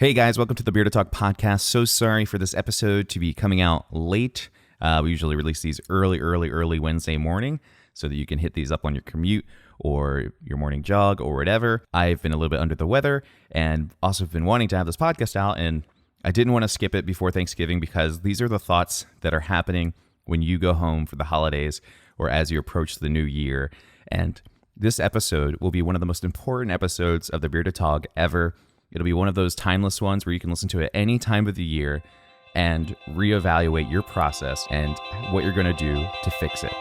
Hey guys, welcome to the Beer to Talk podcast. So sorry for this episode to be coming out late. We usually release these early Wednesday morning so that you can hit these up on your commute or your morning jog or whatever. I've been a little bit under the weather and also been wanting to have this podcast out, and I didn't want to skip it before Thanksgiving because these are the thoughts that are happening when you go home for the holidays or as you approach the new year. And this episode will be one of the most important episodes of the Beer to Talk ever. It'll be one of those timeless ones where you can listen to it any time of the year and reevaluate your process and what you're going to do to fix it.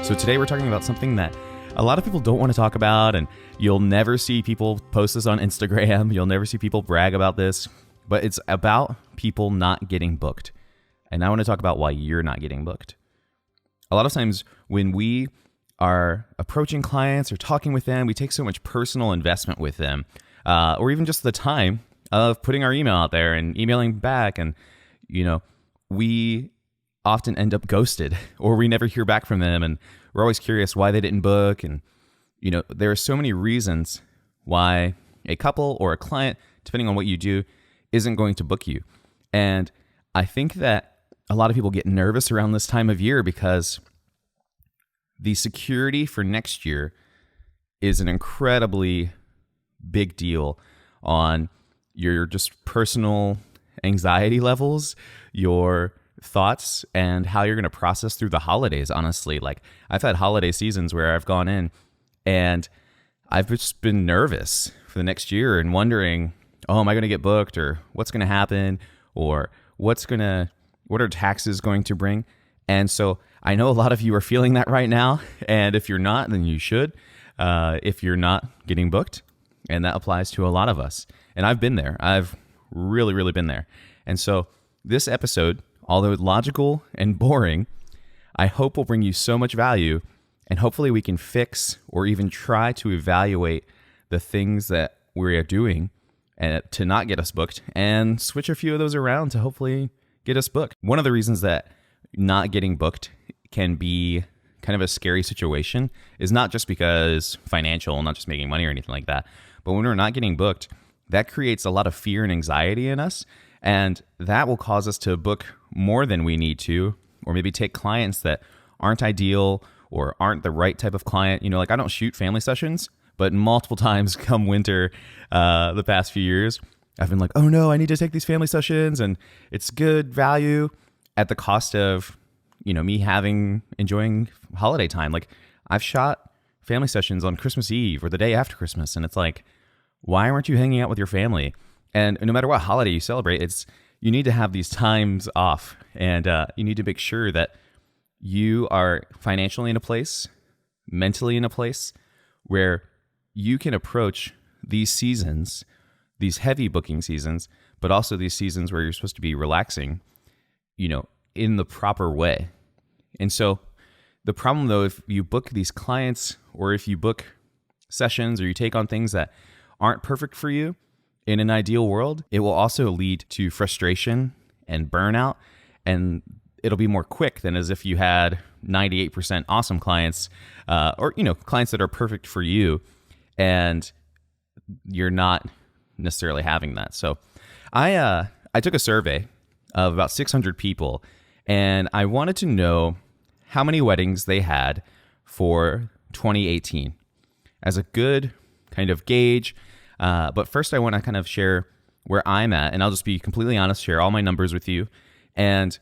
So today we're talking about something that a lot of people don't want to talk about, and you'll never see people post this on Instagram. You'll never see people brag about this. But it's about people not getting booked. And I want to talk about why you're not getting booked. A lot of times when we are approaching clients or talking with them, we take so much personal investment with them, or even just the time of putting our email out there and emailing back. And, we often end up ghosted or we never hear back from them. And we're always curious why they didn't book. And, there are so many reasons why a couple or a client, depending on what you do, isn't going to book you. And I think that a lot of people get nervous around this time of year because the security for next year is an incredibly big deal on your just personal anxiety levels, your thoughts, and how you're going to process through the holidays. Honestly, like I've had holiday seasons where I've gone in and I've just been nervous for the next year and wondering, oh, am I going to get booked, or what's going to happen, or what are taxes going to bring? And so I know a lot of you are feeling that right now. And if you're not, then you should, if you're not getting booked. And that applies to a lot of us. And I've been there. I've really been there. And so this episode, although logical and boring, I hope will bring you so much value. And hopefully we can fix or even try to evaluate the things that we are doing and to not get us booked, and switch a few of those around to hopefully get us booked. One of the reasons that not getting booked can be kind of a scary situation is not just because financial, not just making money or anything like that, but when we're not getting booked, that creates a lot of fear and anxiety in us, and that will cause us to book more than we need to, or maybe take clients that aren't ideal or aren't the right type of client. Like I don't shoot family sessions, but multiple times come winter, the past few years, I've been like, oh no, I need to take these family sessions, and it's good value at the cost of, me enjoying holiday time. Like I've shot family sessions on Christmas Eve or the day after Christmas, and it's like, why aren't you hanging out with your family? And no matter what holiday you celebrate, you need to have these times off, and you need to make sure that you are financially in a place, mentally in a place where you can approach these seasons, these heavy booking seasons, but also these seasons where you're supposed to be relaxing, in the proper way. And so the problem though, if you book these clients or if you book sessions or you take on things that aren't perfect for you in an ideal world, it will also lead to frustration and burnout. And it'll be more quick than as if you had 98% awesome clients, or, clients that are perfect for you, and you're not necessarily having that. So I took a survey of about 600 people, and I wanted to know how many weddings they had for 2018 as a good kind of gauge. But first I want to kind of share where I'm at, and I'll just be completely honest, share all my numbers with you and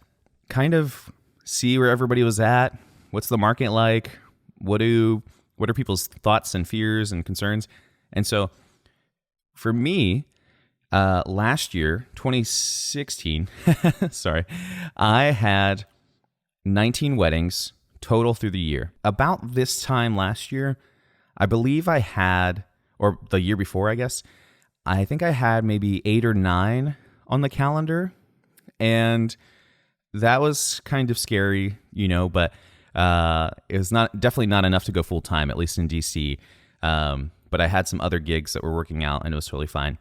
kind of see where everybody was at. What's the market like? What are people's thoughts and fears and concerns? And so for me, last year, 2016, sorry, I had 19 weddings total through the year. About this time last year, I believe I had, or the year before, I guess, I think I had maybe 8 or 9 on the calendar. And that was kind of scary, but it was definitely not enough to go full time, at least in DC. But I had some other gigs that were working out, and it was totally fine.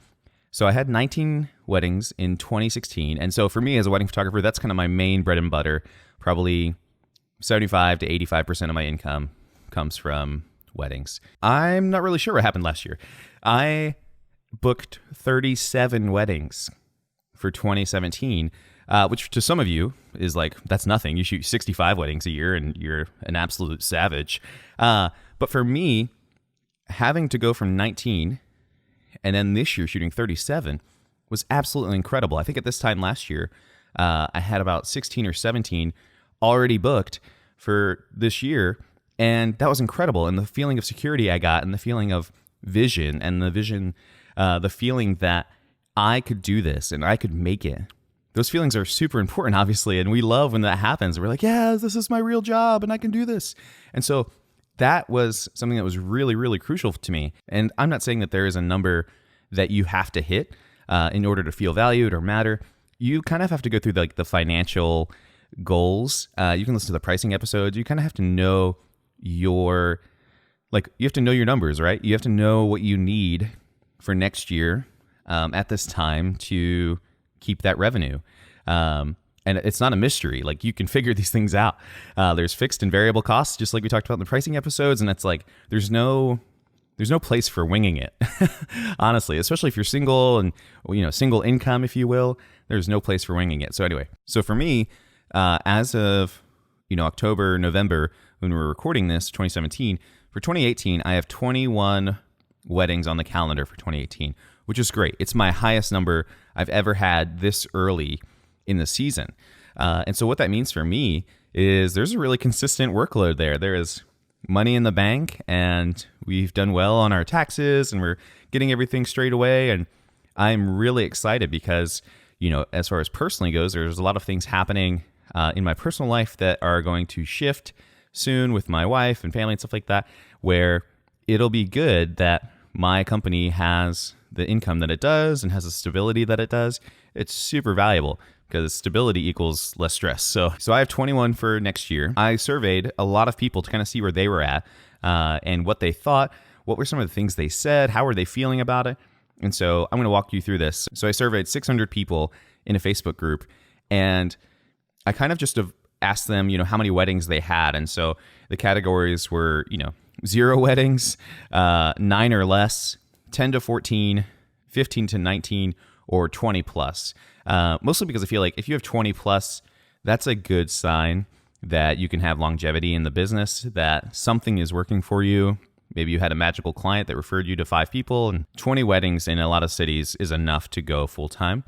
So I had 19 weddings in 2016. And so for me as a wedding photographer, that's kind of my main bread and butter. Probably 75 to 85% of my income comes from weddings. I'm not really sure what happened last year. I booked 37 weddings for 2017, which to some of you is like, that's nothing. You shoot 65 weddings a year and you're an absolute savage. But for me, having to go from 19 and then this year shooting 37 was absolutely incredible. I think at this time last year, I had about 16 or 17 already booked for this year. And that was incredible. And the feeling of security I got and the feeling of vision and the feeling that I could do this and I could make it. Those feelings are super important, obviously. And we love when that happens. We're like, yeah, this is my real job and I can do this. And so that was something that was really, really crucial to me. And I'm not saying that there is a number that you have to hit in order to feel valued or matter. You kind of have to go through the financial goals. You can listen to the pricing episodes. You kind of have to know you have to know your numbers, right? You have to know what you need for next year at this time to keep that revenue. And it's not a mystery. Like, you can figure these things out. There's fixed and variable costs, just like we talked about in the pricing episodes. And it's like, there's no place for winging it, honestly, especially if you're single and, single income, if you will, there's no place for winging it. So anyway, for me, as of, October, November, when we were recording this, 2017, for 2018, I have 21 weddings on the calendar for 2018, which is great. It's my highest number I've ever had this early in the season. And so what that means for me is there's a really consistent workload there. There is money in the bank and we've done well on our taxes and we're getting everything straight away. And I'm really excited because, as far as personally goes, there's a lot of things happening in my personal life that are going to shift soon with my wife and family and stuff like that, where it'll be good that my company has the income that it does and has the stability that it does. It's super valuable because stability equals less stress. So I have 21 for next year. I surveyed a lot of people to kind of see where they were at and what they thought. What were some of the things they said? How were they feeling about it? And so I'm going to walk you through this. So I surveyed 600 people in a Facebook group, and I kind of just asked them, how many weddings they had. And so the categories were, 0 weddings, 9 or less, 10 to 14, 15 to 19, or 20 plus. Mostly because I feel like if you have 20 plus, that's a good sign that you can have longevity in the business, that something is working for you. Maybe you had a magical client that referred you to 5 people, and 20 weddings in a lot of cities is enough to go full time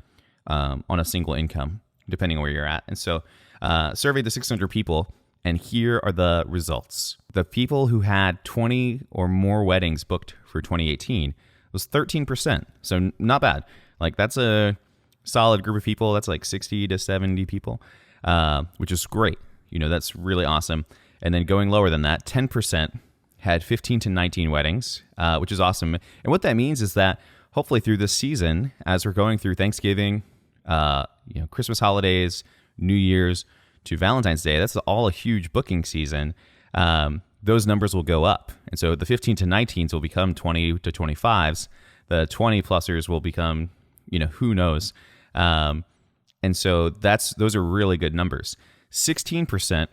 on a single income, depending on where you're at. And so surveyed the 600 people, and here are the results. The people who had 20 or more weddings booked for 2018 was 13%. So not bad. Like, that's a solid group of people. That's like 60 to 70 people, which is great. That's really awesome. And then going lower than that, 10% had 15 to 19 weddings, which is awesome. And what that means is that hopefully through this season, as we're going through Thanksgiving, Christmas holidays, New Year's to Valentine's Day, that's all a huge booking season. Those numbers will go up. And so the 15 to 19s will become 20 to 25s. The 20 plusers will become, who knows? And so those are really good numbers. 16%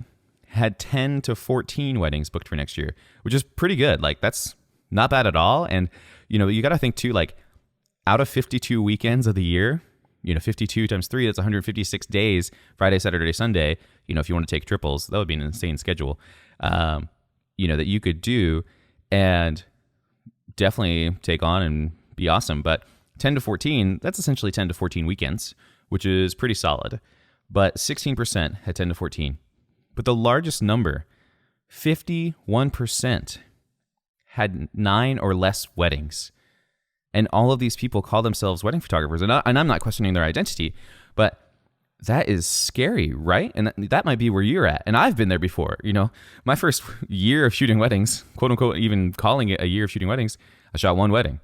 had 10 to 14 weddings booked for next year, which is pretty good. Like, that's not bad at all. And, you got to think too, like, out of 52 weekends of the year, 52 times 3, that's 156 days, Friday, Saturday, Sunday. If you want to take triples, that would be an insane schedule, that you could do and definitely take on and be awesome. But 10 to 14, that's essentially 10 to 14 weekends, which is pretty solid. But 16% had 10 to 14. But the largest number, 51%, had 9 or less weddings. And all of these people call themselves wedding photographers. And I'm not questioning their identity, but that is scary, right? And that might be where you're at. And I've been there before. My first year of shooting weddings, quote unquote, even calling it a year of shooting weddings, I shot 1 wedding.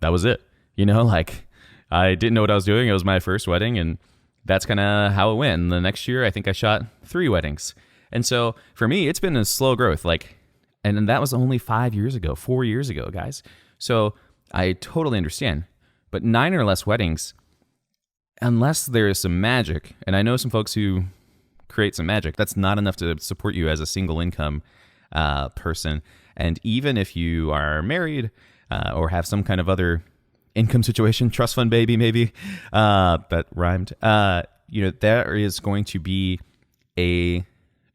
That was it. I didn't know what I was doing. It was my first wedding, and that's kind of how it went. And the next year, I think I shot 3 weddings. And so for me, it's been a slow growth. And that was only 4 years ago, guys. So I totally understand. But 9 or less weddings, unless there is some magic, and I know some folks who create some magic, that's not enough to support you as a single income person. And even if you are married or have some kind of other income situation, trust fund baby maybe, that rhymed, there is going to be a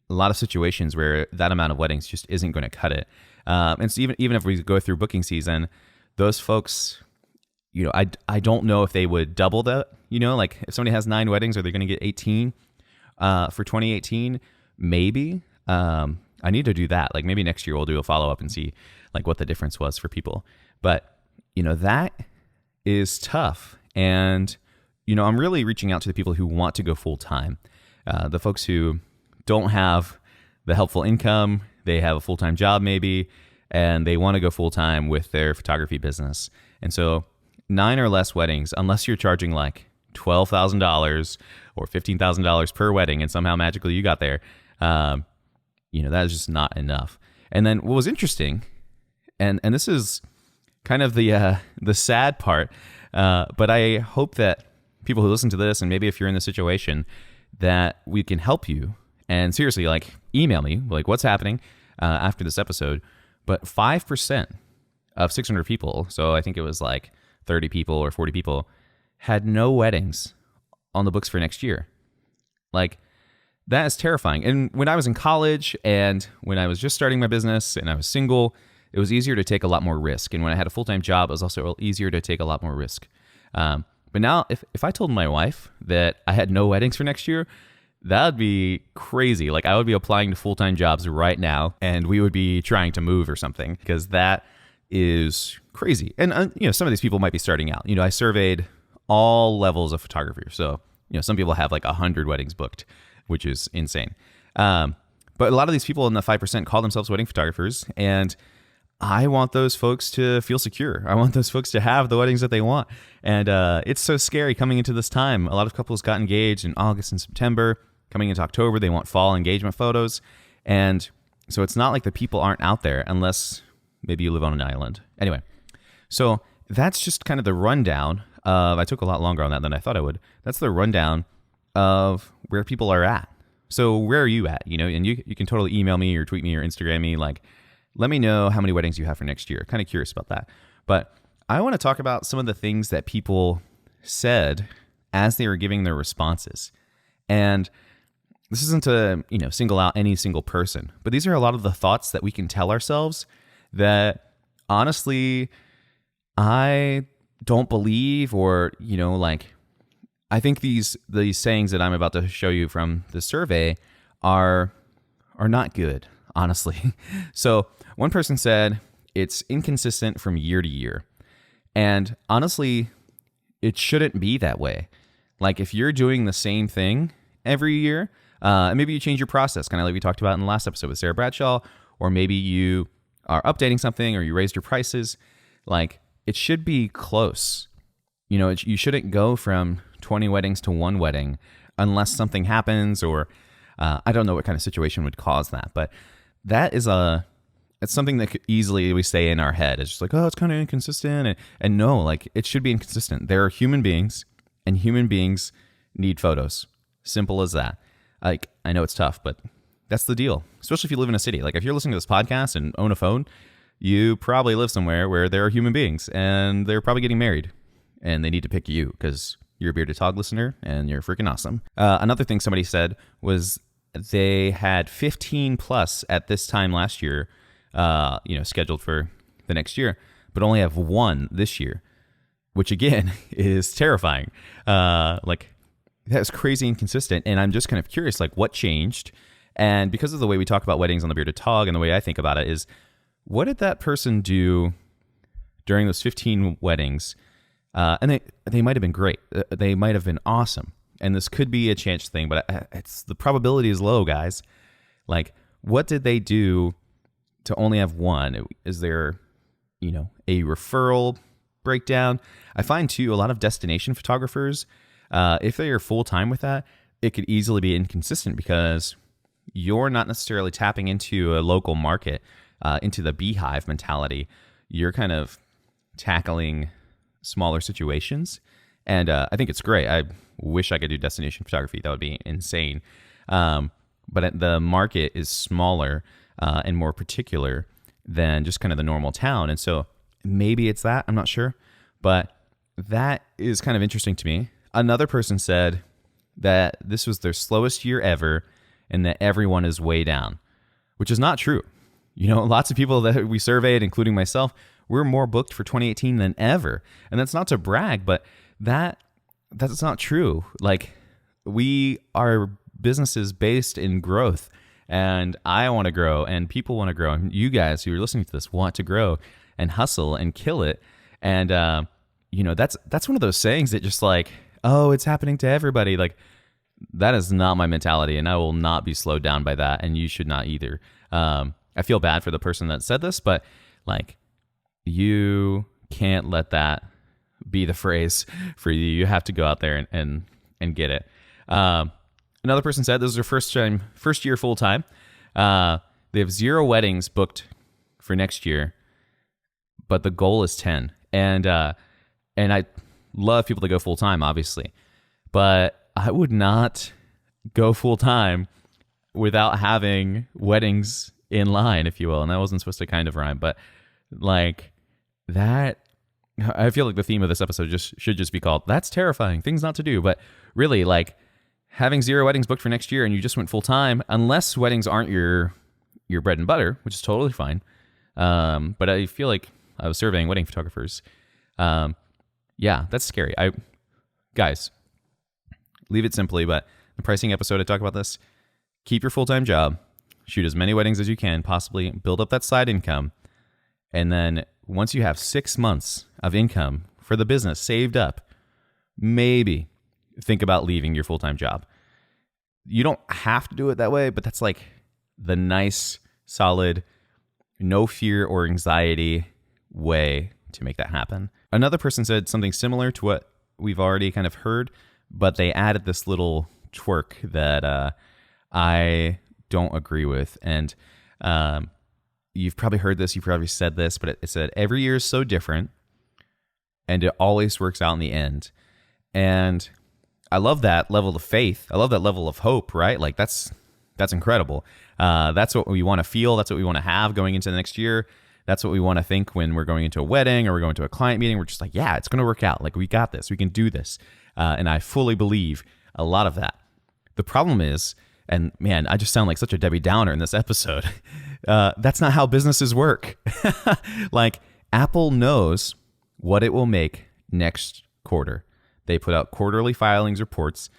lot of situations where that amount of weddings just isn't going to cut it. And so even if we go through booking season, those folks, I don't know if they would double that. Like if somebody has 9 weddings, are they going to get 18 for 2018? Maybe. I need to do that. Like maybe next year we'll do a follow up and see like what the difference was for people. But that is tough. And I'm really reaching out to the people who want to go full time. The folks who don't have the helpful income, they have a full time job maybe, and they want to go full time with their photography business. And so 9 or less weddings, unless you're charging like $12,000 or $15,000 per wedding, and somehow magically you got there, that is just not enough. And then what was interesting, and this is kind of the sad part, but I hope that people who listen to this, and maybe if you're in this situation, that we can help you. And seriously, like email me, like what's happening after this episode. But 5% of 600 people, so I think it was like 30 people or 40 people, had no weddings on the books for next year. Like, that is terrifying. And when I was in college and when I was just starting my business and I was single, it was easier to take a lot more risk. And when I had a full-time job, it was also easier to take a lot more risk. But now, if I told my wife that I had no weddings for next year, that would be crazy. Like, I would be applying to full-time jobs right now, and we would be trying to move or something, because that is crazy. And, some of these people might be starting out. I surveyed all levels of photographers. So, some people have like 100 weddings booked, which is insane. But a lot of these people in the 5% call themselves wedding photographers, and I want those folks to feel secure. I want those folks to have the weddings that they want. And it's so scary coming into this time. A lot of couples got engaged in August and September. Coming into October, they want fall engagement photos. And so it's not like the people aren't out there unless maybe you live on an island. Anyway, so that's just kind of the rundown of, I took a lot longer on that than I thought I would. That's the rundown of where people are at. So where are you at? And you can totally email me or tweet me or Instagram me, like, let me know how many weddings you have for next year. Kind of curious about that. But I want to talk about some of the things that people said as they were giving their responses. And this isn't to, single out any single person, but these are a lot of the thoughts that we can tell ourselves that honestly, I don't believe, or, I think these sayings that I'm about to show you from the survey are not good, honestly. So one person said it's inconsistent from year to year. And honestly, it shouldn't be that way. Like if you're doing the same thing every year, and maybe you change your process, kind of like we talked about in the last episode with Sarah Bradshaw, or maybe you are updating something or you raised your prices, like it should be close. You shouldn't go from 20 weddings to 1 wedding unless something happens, or I don't know what kind of situation would cause that, but that is it's something that could easily we stay in our head. It's just like, oh, it's kind of inconsistent. And no, like it should be inconsistent. There are human beings, and human beings need photos. Simple as that. Like, I know it's tough, but that's the deal. Especially if you live in a city. Like if you're listening to this podcast and own a phone, you probably live somewhere where there are human beings, and they're probably getting married, and they need to pick you because you're a Bearded Tog listener and you're freaking awesome. Another thing somebody said was they had 15 plus at this time last year, scheduled for the next year, but only have 1 this year, which again is terrifying. That's crazy inconsistent. And I'm just kind of curious, like what changed? And because of the way we talk about weddings on the Bearded Tog, and the way I think about it is, what did that person do during those 15 weddings? And they might have been great. They might have been awesome. And this could be a chance thing, but the probability is low, guys. Like, what did they do to only have 1? Is there, a referral breakdown? I find too, a lot of destination photographers, if they are full time with that, it could easily be inconsistent because you're not necessarily tapping into a local market, into the beehive mentality. You're kind of tackling smaller situations. And I think it's great. I wish I could do destination photography. That would be insane. But the market is smaller and more particular than just kind of the normal town. And so maybe it's that. I'm not sure. But that is kind of interesting to me. Another person said that this was their slowest year ever and that everyone is way down, which is not true. Lots of people that we surveyed, including myself, we're more booked for 2018 than ever. And that's not to brag, but that's not true. Like, we are businesses based in growth, and I want to grow, and people want to grow, and you guys who are listening to this want to grow and hustle and kill it. And that's one of those sayings that just like, oh, it's happening to everybody. Like, that is not my mentality, and I will not be slowed down by that, and you should not either. I feel bad for the person that said this, but like, you can't let that be the phrase for you. You have to go out there and get it. Another person said this is their first year full time. They have 0 weddings booked for next year, but the goal is 10. And I love people to go full time, obviously, but I would not go full time without having weddings in line, if you will. And that wasn't supposed to kind of rhyme, but like that, I feel like the theme of this episode should just be called "That's Terrifying Things Not to Do." But really, like, having 0 weddings booked for next year and you just went full time, unless weddings aren't your bread and butter, which is totally fine. But I feel like I was surveying wedding photographers. Yeah, that's scary. Guys, leave it simply, but the pricing episode, I talk about this. Keep your full-time job, shoot as many weddings as you can, possibly build up that side income. And then once you have 6 months of income for the business saved up, maybe think about leaving your full-time job. You don't have to do it that way, but that's like the nice, solid, no fear or anxiety way to make that happen. Another person said something similar to what we've already kind of heard, but they added this little twerk that I don't agree with. And you've probably heard this, you've probably said this, but it said, every year is so different and it always works out in the end. And I love that level of faith. I love that level of hope, right? Like, that's incredible. That's what we want to feel. That's what we want to have going into the next year. That's what we want to think when we're going into a wedding or we're going to a client meeting. We're just like, yeah, it's going to work out. Like, we got this. We can do this. And I fully believe a lot of that. The problem is, and man, I just sound like such a Debbie Downer in this episode. That's not how businesses work. Like, Apple knows what it will make next quarter. They put out quarterly filings reports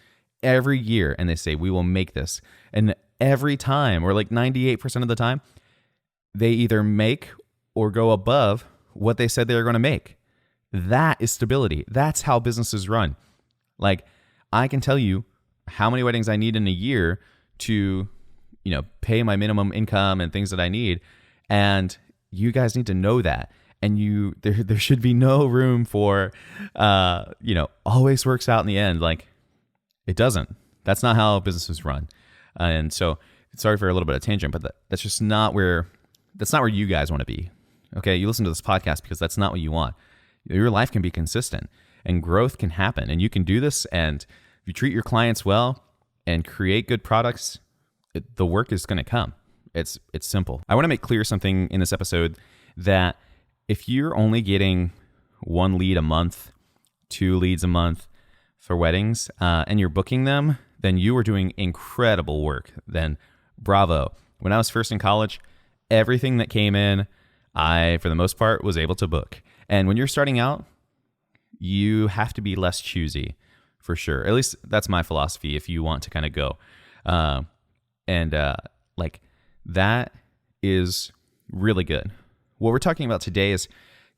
every year, and they say, we will make this. And every time, or like 98% of the time, they either make or go above what they said they were going to make. That is stability. That's how businesses run. Like, I can tell you how many weddings I need in a year to, pay my minimum income and things that I need. And you guys need to know that. And there should be no room for, always works out in the end. Like, it doesn't. That's not how businesses run. And so, sorry for a little bit of tangent, but that's just not where you guys want to be. Okay, you listen to this podcast because that's not what you want. Your life can be consistent and growth can happen, and you can do this. And if you treat your clients well and create good products, the work is going to come. It's simple. I want to make clear something in this episode, that if you're only getting 1 lead a month, 2 leads a month for weddings, and you're booking them, then you are doing incredible work. Then bravo. When I was first in college, everything that came in, I, for the most part, was able to book. And when you're starting out, you have to be less choosy, for sure. At least that's my philosophy if you want to kind of go. Like, that is really good. What we're talking about today is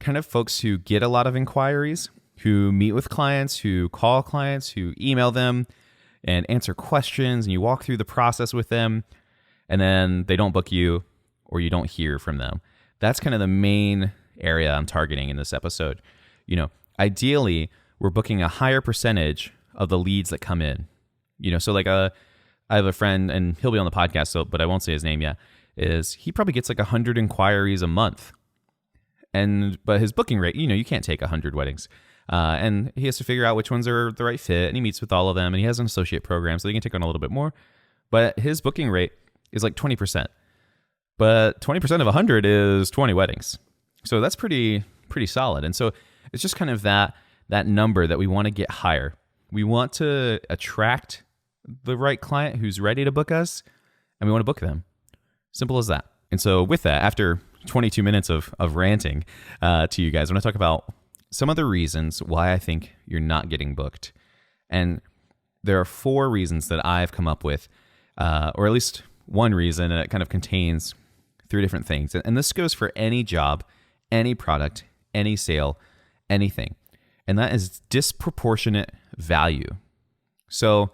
kind of folks who get a lot of inquiries, who meet with clients, who call clients, who email them and answer questions, and you walk through the process with them, and then they don't book you or you don't hear from them. That's kind of the main area I'm targeting in this episode. Ideally, we're booking a higher percentage of the leads that come in. So like I have a friend, and he'll be on the podcast, but I won't say his name yet, he probably gets like 100 inquiries a month. But his booking rate, you can't take 100 weddings. And he has to figure out which ones are the right fit, and he meets with all of them, and he has an associate program, so he can take on a little bit more. But his booking rate is like 20%. But 20% of 100 is 20 weddings. So that's pretty solid. And so it's just kind of that number that we want to get higher. We want to attract the right client who's ready to book us, and we want to book them. Simple as that. And so with that, after 22 minutes of ranting to you guys, I want to talk about some of the reasons why I think you're not getting booked. And there are 4 reasons that I've come up with, or at least one reason, and it kind of contains 3 different things. And this goes for any job, any product, any sale, anything. And that is disproportionate value. So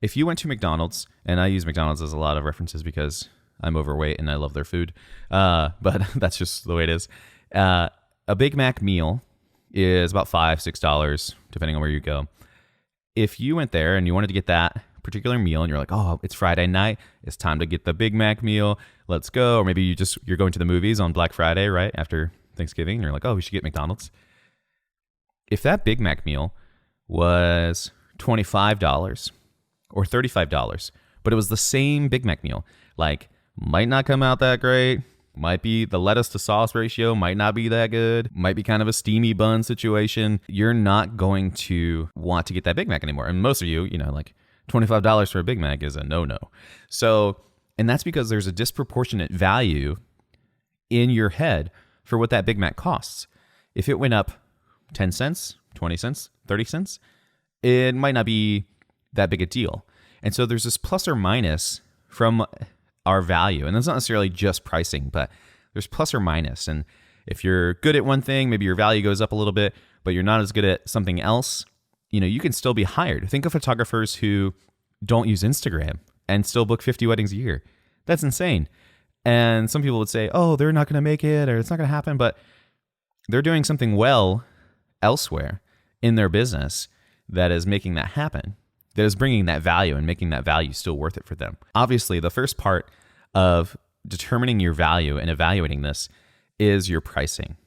if you went to McDonald's, and I use McDonald's as a lot of references because I'm overweight and I love their food, but that's just the way it is. A Big Mac meal is about $5, $6, depending on where you go. If you went there and you wanted to get that particular meal and you're like, oh, it's Friday night, it's time to get the Big Mac meal, let's go. Or maybe you're going to the movies on Black Friday, right, after Thanksgiving, and you're like, oh, we should get McDonald's. If that Big Mac meal was $25 or $35, but it was the same Big Mac meal, like might not come out that great, might be the lettuce to sauce ratio might not be that good, might be kind of a steamy bun situation, you're not going to want to get that Big Mac anymore. And most of you, like $25 for a Big Mac is a no-no. So, and that's because there's a disproportionate value in your head for what that Big Mac costs. If it went up 10 cents, 20 cents, 30 cents, it might not be that big a deal. And so there's this plus or minus from our value. And that's not necessarily just pricing, but there's plus or minus. And if you're good at one thing, maybe your value goes up a little bit, but you're not as good at something else, you can still be hired. Think of photographers who don't use Instagram and still book 50 weddings a year. That's insane. And some people would say, oh, they're not going to make it, or it's not going to happen, but they're doing something well elsewhere in their business that is making that happen, that is bringing that value and making that value still worth it for them. Obviously, the first part of determining your value and evaluating this is your pricing.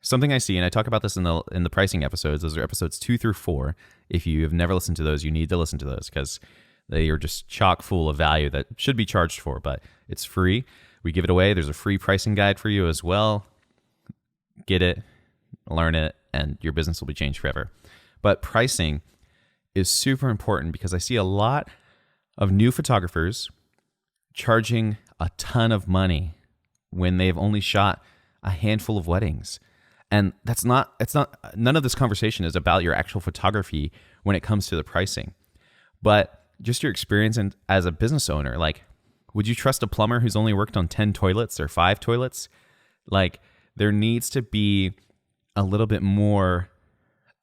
Something I see, and I talk about this in the pricing episodes, those are episodes 2 through 4. If you have never listened to those, you need to listen to those because they are just chock full of value that should be charged for, but it's free. We give it away. There's a free pricing guide for you as well. Get it, learn it, and your business will be changed forever. But pricing is super important because I see a lot of new photographers charging a ton of money when they've only shot a handful of weddings. And none of this conversation is about your actual photography when it comes to the pricing, but just your experience as a business owner. Like, would you trust a plumber who's only worked on 10 toilets or 5 toilets? Like, there needs to be a little bit more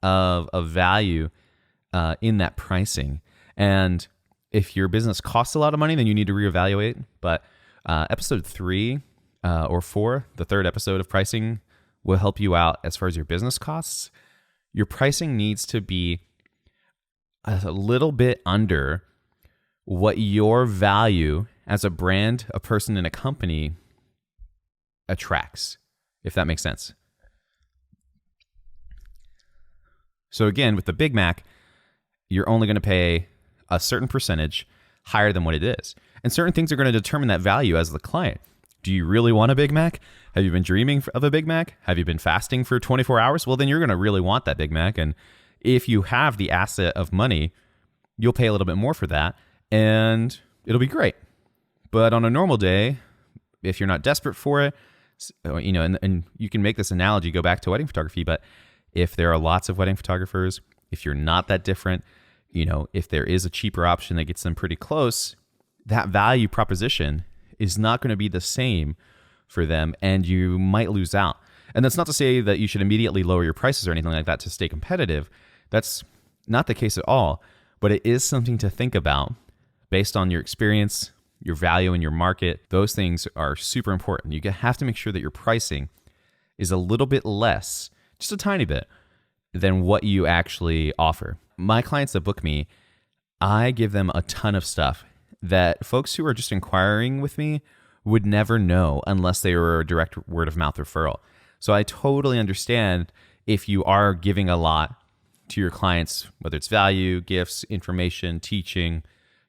of value in that pricing. And if your business costs a lot of money, then you need to reevaluate. But episode 3 or 4, the third episode of pricing, will help you out as far as your business costs. Your pricing needs to be a little bit under what your value as a brand, a person, and a company attracts, if that makes sense. So again, with the Big Mac, you're only going to pay a certain percentage higher than what it is. And certain things are going to determine that value as the client. Do you really want a Big Mac? Have you been dreaming of a Big Mac? Have you been fasting for 24 hours? Well, then you're going to really want that Big Mac. And if you have the asset of money, you'll pay a little bit more for that and it'll be great. But on a normal day, if you're not desperate for it, and you can make this analogy, go back to wedding photography, but if there are lots of wedding photographers, if you're not that different, if there is a cheaper option that gets them pretty close, that value proposition is not going to be the same for them and you might lose out. And that's not to say that you should immediately lower your prices or anything like that to stay competitive. That's not the case at all, but it is something to think about based on your experience, your value in your market. Those things are super important. You have to make sure that your pricing is a little bit less, just a tiny bit, than what you actually offer. My clients that book me, I give them a ton of stuff that folks who are just inquiring with me would never know unless they were a direct word of mouth referral. So I totally understand if you are giving a lot to your clients, whether it's value, gifts, information, teaching,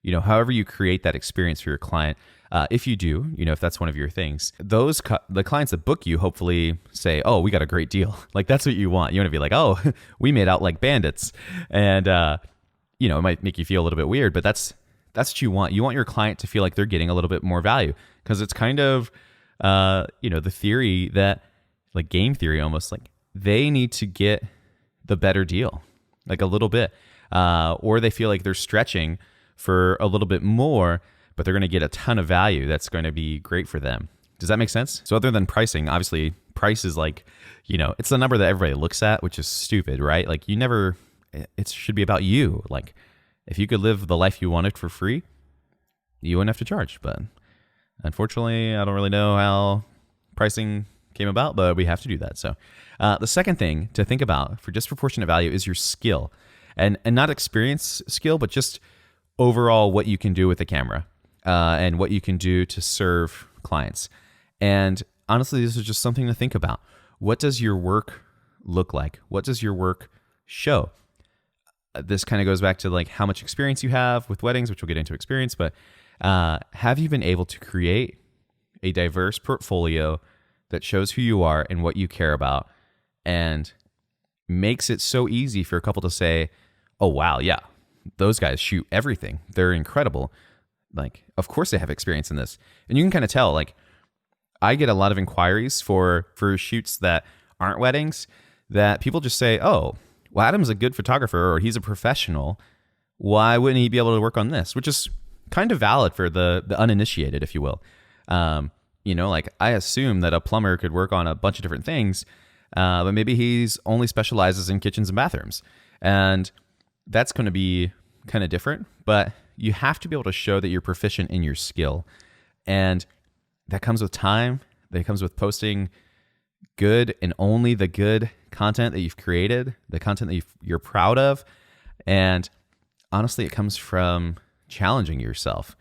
however you create that experience for your client, if you do, if that's one of your things, the clients that book you hopefully say, oh, we got a great deal. Like, that's what you want. You want to be like, oh, we made out like bandits. And, it might make you feel a little bit weird, but that's what you want. You want your client to feel like they're getting a little bit more value, because it's kind of, the theory that, like game theory almost, like they need to get the better deal, like a little bit, or they feel like they're stretching for a little bit more, but they're going to get a ton of value that's going to be great for them. Does that make sense? So other than pricing, obviously price is like, it's the number that everybody looks at, which is stupid, right? Like it should be about you. Like if you could live the life you wanted for free, you wouldn't have to charge. But unfortunately, I don't really know how pricing came about, but we have to do that. So the second thing to think about for disproportionate value is your skill, and not experience skill, but just overall what you can do with the camera, and what you can do to serve clients. And honestly, this is just something to think about. What does your work look like? What does your work show? This kind of goes back to like how much experience you have with weddings, which we'll get into experience, but have you been able to create a diverse portfolio that shows who you are and what you care about, and makes it so easy for a couple to say, oh, wow, yeah, those guys shoot everything. They're incredible. Like, of course they have experience in this. And you can kind of tell, like, I get a lot of inquiries for shoots that aren't weddings, that people just say, oh, well, Adam's a good photographer, or he's a professional. Why wouldn't he be able to work on this? Which is kind of valid for the uninitiated, if you will. Like I assume that a plumber could work on a bunch of different things, but maybe he's only specializes in kitchens and bathrooms. And that's going to be kind of different, but you have to be able to show that you're proficient in your skill. And that comes with time. That comes with posting good and only the good content that you've created, the content that you're proud of. And honestly, it comes from challenging yourself.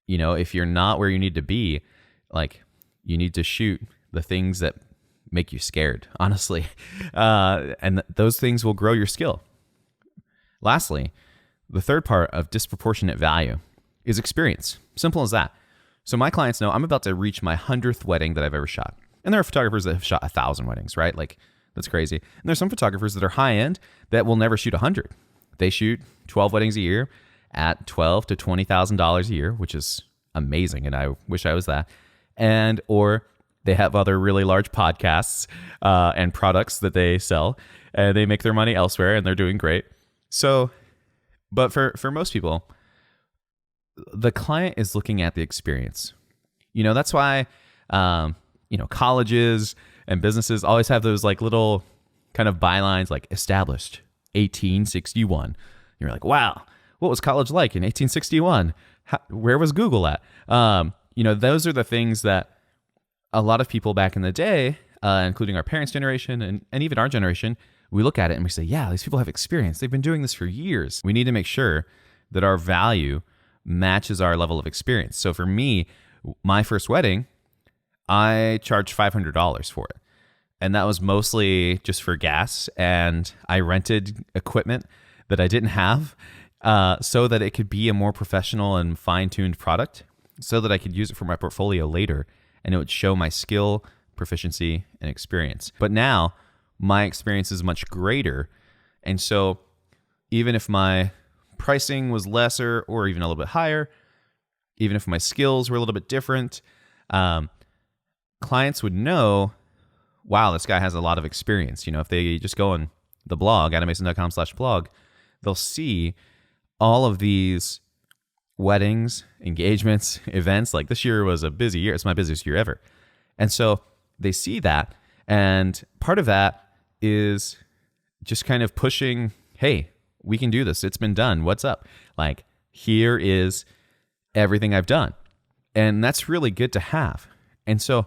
If you're not where you need to be, like, you need to shoot the things that make you scared, honestly. And those things will grow your skill. Lastly, the third part of disproportionate value is experience. Simple as that. So my clients know I'm about to reach my 100th wedding that I've ever shot. And there are photographers that have shot 1,000 weddings, right? Like, that's crazy. And there's some photographers that are high end that will never shoot 100. They shoot 12 weddings a year at $12,000 to $20,000 a year, which is amazing. And I wish I was that. Or they have other really large podcasts and products that they sell, and they make their money elsewhere, and they're doing great. So, but for most people, the client is looking at the experience. That's why, colleges and businesses always have those like little kind of bylines, like established 1861. You're like, wow, what was college like in 1861? Where was Google at? Those are the things that a lot of people back in the day, including our parents' generation and even our generation, we look at it and we say, yeah, these people have experience. They've been doing this for years. We need to make sure that our value matches our level of experience. So for me, my first wedding, I charged $500 for it. And that was mostly just for gas. And I rented equipment that I didn't have so that it could be a more professional and fine-tuned product, so that I could use it for my portfolio later and it would show my skill, proficiency, and experience. But now my experience is much greater. And so even if my pricing was lesser or even a little bit higher, even if my skills were a little bit different, clients would know, wow, this guy has a lot of experience. If they just go on the blog, adammason.com/blog, they'll see all of these weddings, engagements, events. Like this year was a busy year. It's my busiest year ever. And so they see that. And part of that is just kind of pushing, hey, we can do this. It's been done. What's up? Like, here is everything I've done. And that's really good to have. And so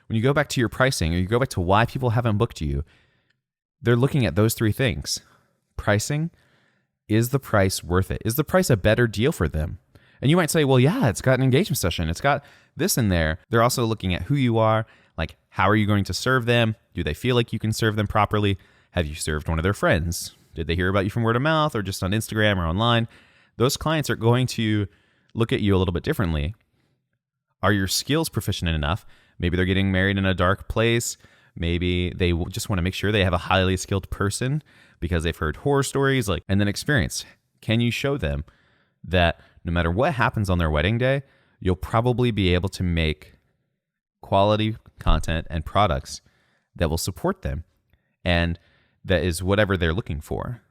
when you go back to your pricing, or you go back to why people haven't booked you, they're looking at those three things. Pricing, is the price worth it? Is the price a better deal for them? And you might say, well, yeah, it's got an engagement session. It's got this in there. They're also looking at who you are. Like, how are you going to serve them? Do they feel like you can serve them properly? Have you served one of their friends? Did they hear about you from word of mouth or just on Instagram or online? Those clients are going to look at you a little bit differently. Are your skills proficient enough? Maybe they're getting married in a dark place. Maybe they just want to make sure they have a highly skilled person because they've heard horror stories, and then experience. Can you show them that no matter what happens on their wedding day, you'll probably be able to make quality content and products that will support them and that is whatever they're looking for?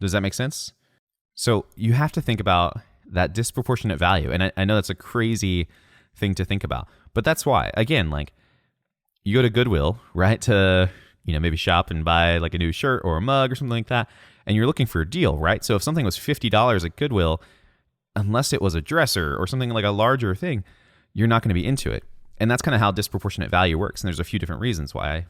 Does that make sense? So you have to think about that disproportionate value. And I know that's a crazy thing to think about, but that's why, again, you go to Goodwill, right? To, maybe shop and buy a new shirt or a mug or something like that. And you're looking for a deal, right? So if something was $50 at Goodwill, unless it was a dresser or something like a larger thing, you're not going to be into it. And that's kind of how disproportionate value works. And there's a few different reasons why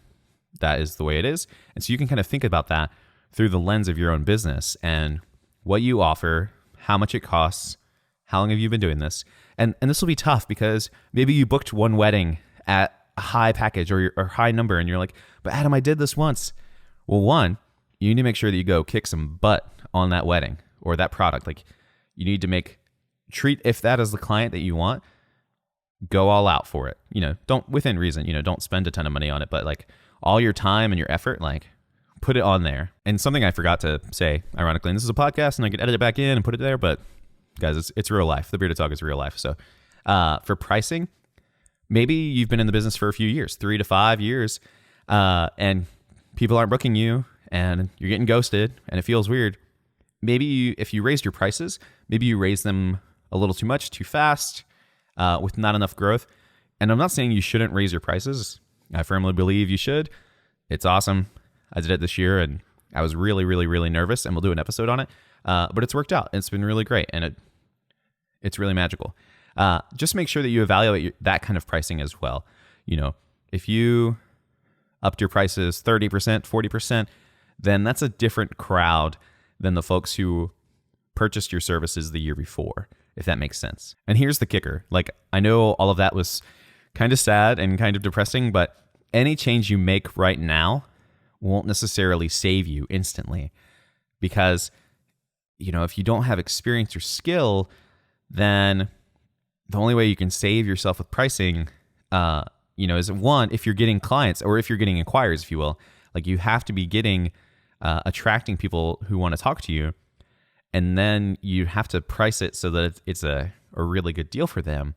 that is the way it is. And so you can kind of think about that through the lens of your own business and what you offer, how much it costs, how long have you been doing this? And this will be tough because maybe you booked one wedding at a high package or high number and you're like, but Adam, I did this once. Well, one, you need to make sure that you go kick some butt on that wedding or that product. You need to treat, if that is the client that you want, go all out for it. Don't, within reason, don't spend a ton of money on it, but all your time and your effort, put it on there. And something I forgot to say, ironically, and this is a podcast and I could edit it back in and put it there, but guys, it's real life. The Bearded Talk is real life. So for pricing, maybe you've been in the business for a few years, 3 to 5 years, and people aren't booking you and you're getting ghosted and it feels weird. Maybe if you raised your prices, maybe you raise them a little too much, too fast, with not enough growth. And I'm not saying you shouldn't raise your prices. I firmly believe you should. It's awesome. I did it this year and I was really, really, really nervous, and we'll do an episode on it. But it's worked out. It's been really great, and it's really magical. Just make sure that you evaluate that kind of pricing as well. If you upped your prices 30%, 40%, then that's a different crowd than the folks who purchased your services the year before, if that makes sense. And here's the kicker. I know all of that was kind of sad and kind of depressing, but any change you make right now won't necessarily save you instantly, because if you don't have experience or skill, then the only way you can save yourself with pricing, is one, if you're getting clients or if you're getting inquiries, if you will, you have to be attracting people who want to talk to you. And then you have to price it so that it's a really good deal for them.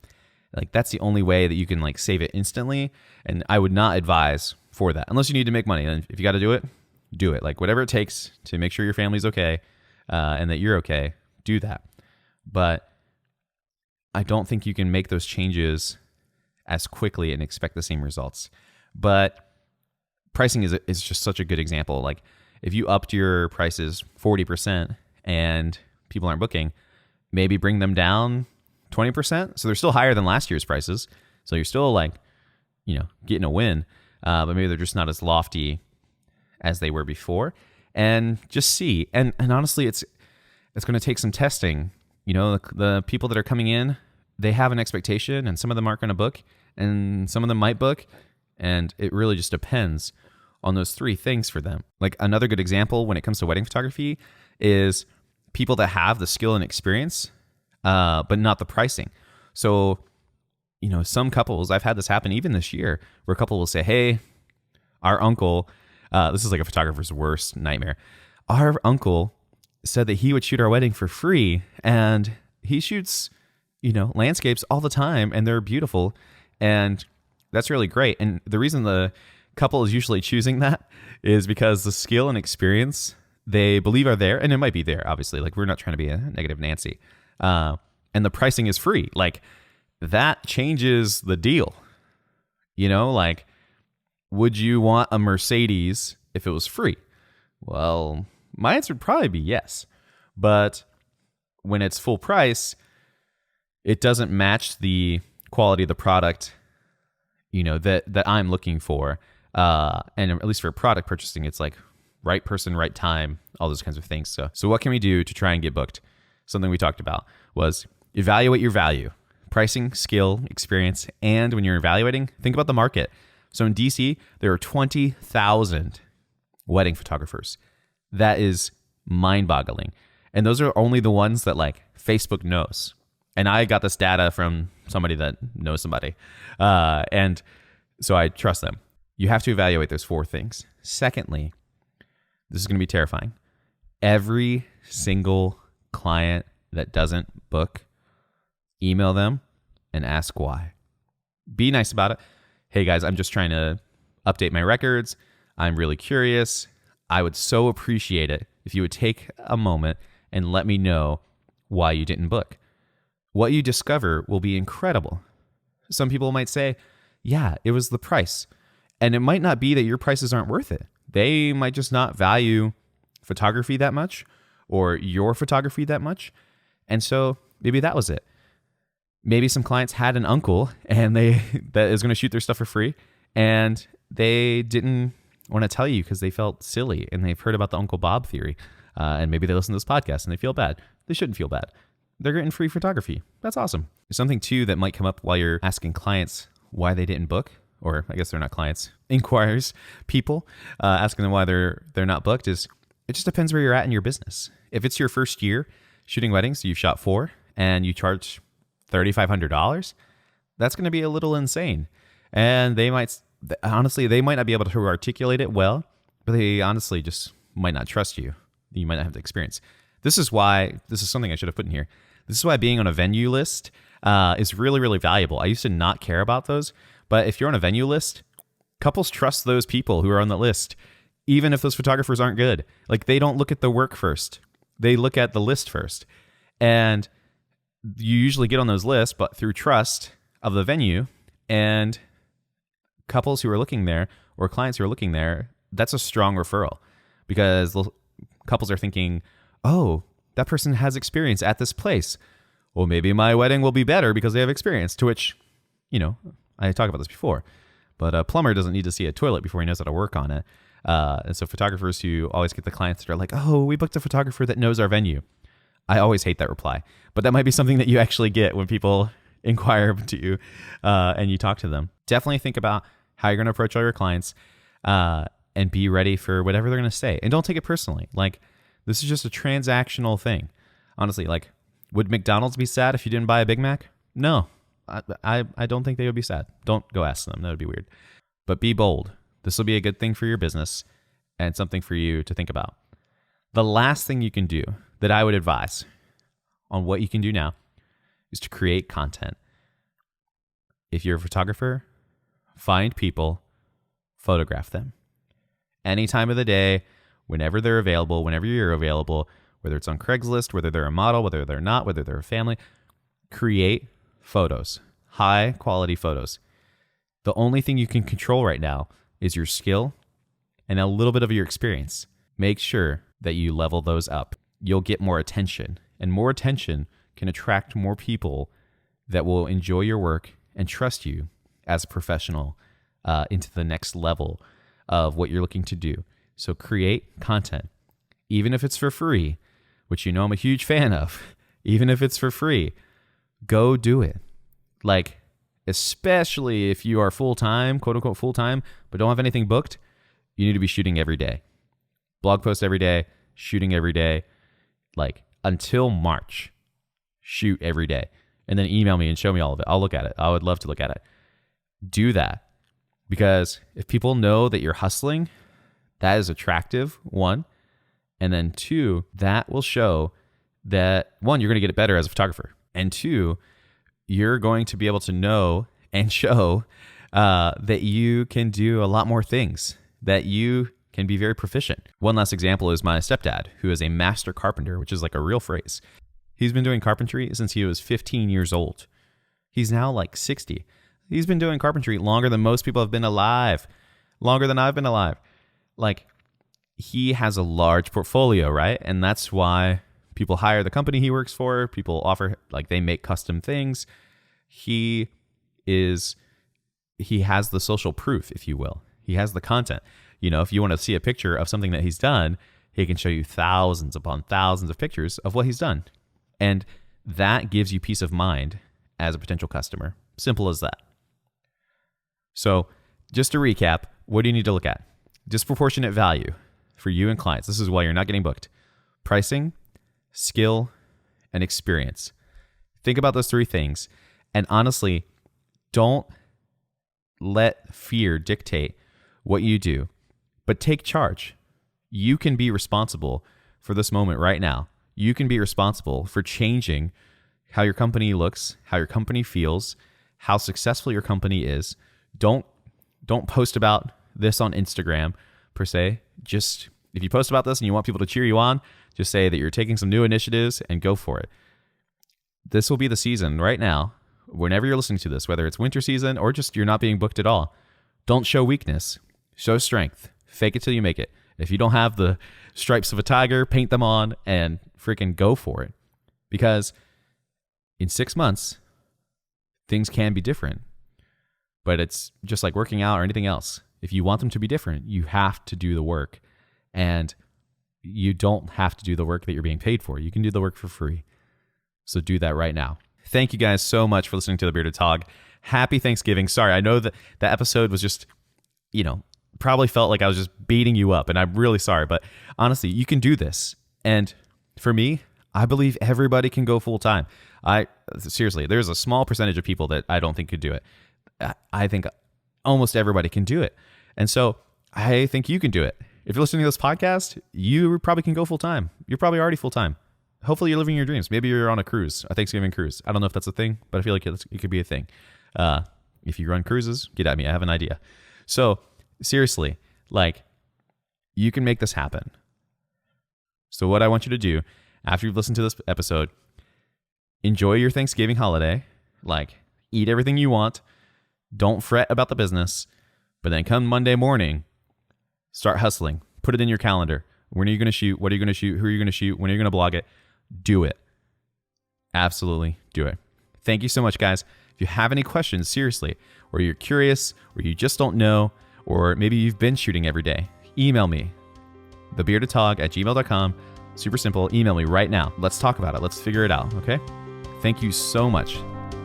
That's the only way that you can save it instantly. And I would not advise for that unless you need to make money. And if you got to do it, do it. Whatever it takes to make sure your family's okay, and that you're okay, do that. But I don't think you can make those changes as quickly and expect the same results. But pricing is just such a good example. If you upped your prices 40% and people aren't booking, maybe bring them down 20%. So they're still higher than last year's prices. So you're still getting a win, but maybe they're just not as lofty as they were before. And just see. And honestly, it's going to take some testing. The people that are coming in, they have an expectation, and some of them aren't going to book, and some of them might book. And it really just depends on those three things for them. Another good example when it comes to wedding photography is people that have the skill and experience, but not the pricing. So, some couples, I've had this happen even this year, where a couple will say, hey, our uncle, this is a photographer's worst nightmare. Our uncle said that he would shoot our wedding for free, and he shoots, landscapes all the time, and they're beautiful. And that's really great. And the reason the couple is usually choosing that is because the skill and experience they believe are there, and it might be there, obviously. We're not trying to be a negative Nancy. And the pricing is free. That changes the deal. Would you want a Mercedes if it was free? Well, my answer would probably be yes. But when it's full price, it doesn't match the quality of the product, that I'm looking for. And at least for product purchasing, it's right person, right time, all those kinds of things. So what can we do to try and get booked? Something we talked about was evaluate your value, pricing, skill, experience. And when you're evaluating, think about the market. So in DC, there are 20,000 wedding photographers. That is mind-boggling. And those are only the ones that like Facebook knows. And I got this data from somebody that knows somebody. And so I trust them. You have to evaluate those 4 things. Secondly, this is going to be terrifying. Every single client that doesn't book, email them and ask why. Be nice about it. Hey guys, I'm just trying to update my records. I'm really curious. I would so appreciate it if you would take a moment and let me know why you didn't book. What you discover will be incredible. Some people might say, yeah, it was the price. And it might not be that your prices aren't worth it. They might just not value photography that much or your photography that much. And so maybe that was it. Maybe some clients had an uncle and that is going to shoot their stuff for free, and they didn't want to tell you because they felt silly and they've heard about the Uncle Bob theory. And maybe they listen to this podcast and they feel bad. They shouldn't feel bad. They're getting free photography. That's awesome. Something too that might come up while you're asking clients why they didn't book, or I guess they're not clients, inquirers, people, asking them why they're not booked is it just depends where you're at in your business. If it's your first year shooting weddings, you've shot 4 and you charge $3,500, that's going to be a little insane. And they might not be able to articulate it well, but they honestly just might not trust you. You might not have the experience. This is something I should have put in here. This is why being on a venue list is really, really valuable. I used to not care about those, but if you're on a venue list, couples trust those people who are on the list, even if those photographers aren't good. Like, they don't look at the work first. They look at the list first. And you usually get on those lists, but through trust of the venue, and couples who are looking there or clients who are looking there, that's a strong referral because couples are thinking, oh, that person has experience at this place. Well, maybe my wedding will be better because they have experience, to which, I talked about this before, but a plumber doesn't need to see a toilet before he knows how to work on it. And so photographers who always get the clients that are like, oh, we booked a photographer that knows our venue. I always hate that reply, but that might be something that you actually get when people inquire to you and you talk to them. Definitely think about how you're going to approach all your clients and be ready for whatever they're going to say. And don't take it personally. Like, this is just a transactional thing. Honestly, like, would McDonald's be sad if you didn't buy a Big Mac? No, I don't think they would be sad. Don't go ask them. That would be weird. But be bold. This will be a good thing for your business and something for you to think about. The last thing you can do that I would advise on what you can do now is to create content. If you're a photographer, find people, photograph them. Any time of the day, whenever they're available, whenever you're available, whether it's on Craigslist, whether they're a model, whether they're not, whether they're a family, create photos, high quality photos. The only thing you can control right now is your skill and a little bit of your experience. Make sure that you level those up. You'll get more attention, and more attention can attract more people that will enjoy your work and trust you as a professional into the next level of what you're looking to do. So create content, even if it's for free, which I'm a huge fan of. Even if it's for free, go do it. Like, especially if you are full-time, quote unquote full-time, but don't have anything booked, you need to be shooting every day. Blog post every day, shooting every day, like until March, shoot every day. And then email me and show me all of it. I'll look at it. I would love to look at it. Do that. Because if people know that you're hustling, that is attractive, 1. And then 2, that will show that 1, you're going to get it better as a photographer. And 2, you're going to be able to know and show that you can do a lot more things, that you can be very proficient. One last example is my stepdad, who is a master carpenter, which is like a real phrase. He's been doing carpentry since he was 15 years old. He's now like 60. He's been doing carpentry longer than most people have been alive, longer than I've been alive. Like, he has a large portfolio, right? And that's why people hire the company he works for. People offer, like, they make custom things. He has the social proof, if you will. He has the content. If you want to see a picture of something that he's done, he can show you thousands upon thousands of pictures of what he's done. And that gives you peace of mind as a potential customer. Simple as that. So just to recap, what do you need to look at? Disproportionate value. for you and clients. This is why you're not getting booked. Pricing, skill, and experience. Think about those three things. And honestly, don't let fear dictate what you do, but take charge. You can be responsible for this moment right now. You can be responsible for changing how your company looks, how your company feels, how successful your company is. Don't post about this on Instagram per se. Just if you post about this and you want people to cheer you on, just say that you're taking some new initiatives and go for it. This will be the season right now, whenever you're listening to this, whether it's winter season or just you're not being booked at all. Don't show weakness. Show strength. Fake it till you make it. If you don't have the stripes of a tiger, paint them on and freaking go for it. Because in 6 months, things can be different. But it's just like working out or anything else. If you want them to be different, you have to do the work. And you don't have to do the work that you're being paid for. You can do the work for free. So do that right now. Thank you guys so much for listening to The Bearded Tog. Happy Thanksgiving. Sorry, I know that the episode was just, probably felt like I was just beating you up, and I'm really sorry. But honestly, you can do this. And for me, I believe everybody can go full time. Seriously, there's a small percentage of people that I don't think could do it. I think almost everybody can do it. And so I think you can do it. If you're listening to this podcast, you probably can go full time. You're probably already full time. Hopefully you're living your dreams. Maybe you're on a cruise, a Thanksgiving cruise. I don't know if that's a thing, but I feel like it could be a thing. If you run cruises, get at me. I have an idea. So seriously, you can make this happen. So what I want you to do after you've listened to this episode, enjoy your Thanksgiving holiday. Eat everything you want. Don't fret about the business. But then come Monday morning, start hustling. Put it in your calendar. When are you going to shoot? What are you going to shoot? Who are you going to shoot? When are you going to blog it? Do it. Absolutely do it. Thank you so much, guys. If you have any questions, seriously, or you're curious, or you just don't know, or maybe you've been shooting every day, email me, thebeardedtog@gmail.com. Super simple. Email me right now. Let's talk about it. Let's figure it out, okay? Thank you so much.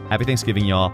Happy Thanksgiving, y'all.